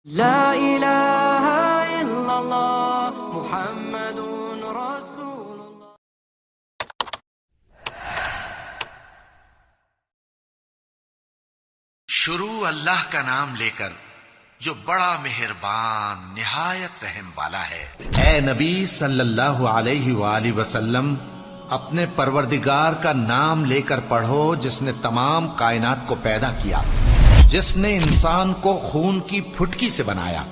لا الہ الا اللہ محمد رسول اللہ۔ شروع اللہ کا نام لے کر جو بڑا مہربان نہایت رحم والا ہے۔ اے نبی صلی اللہ علیہ وآلہ وسلم، اپنے پروردگار کا نام لے کر پڑھو جس نے تمام کائنات کو پیدا کیا، جس نے انسان کو خون کی پھٹکی سے بنایا۔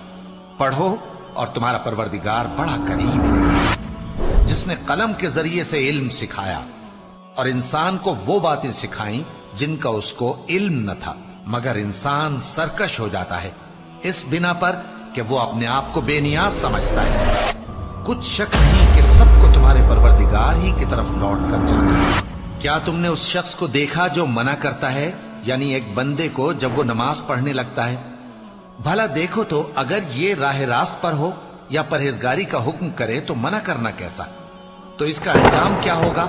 پڑھو اور تمہارا پروردگار بڑا کریم ہے، جس نے قلم کے ذریعے سے علم سکھایا اور انسان کو وہ باتیں سکھائیں جن کا اس کو علم نہ تھا، مگر انسان سرکش ہو جاتا ہے اس بنا پر کہ وہ اپنے آپ کو بے نیاز سمجھتا ہے۔ کچھ شک نہیں کہ سب کو تمہارے پروردگار ہی کی طرف لوٹ کر جانا ہے۔ کیا تم نے اس شخص کو دیکھا جو منع کرتا ہے، یعنی ایک بندے کو جب وہ نماز پڑھنے لگتا ہے؟ بھلا دیکھو تو اگر یہ راہ راست پر ہو یا پرہیزگاری کا حکم کرے تو منع کرنا کیسا؟ تو اس کا انجام کیا ہوگا؟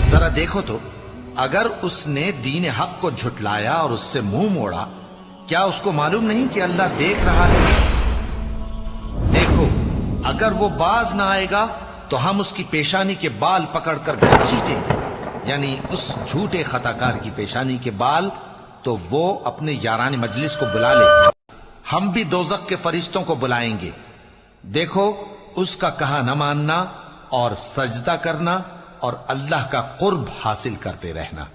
ذرا دیکھو تو اگر اس نے دین حق کو جھٹلایا اور اس سے منہ موڑا، کیا اس کو معلوم نہیں کہ اللہ دیکھ رہا ہے؟ دیکھو اگر وہ باز نہ آئے گا تو ہم اس کی پیشانی کے بال پکڑ کر گھسیٹیں گے، یعنی اس جھوٹے خطاکار کی پیشانی کے بال، تو وہ اپنے یاران مجلس کو بلا لے، ہم بھی دوزخ کے فرشتوں کو بلائیں گے۔ دیکھو اس کا کہا نہ ماننا اور سجدہ کرنا اور اللہ کا قرب حاصل کرتے رہنا۔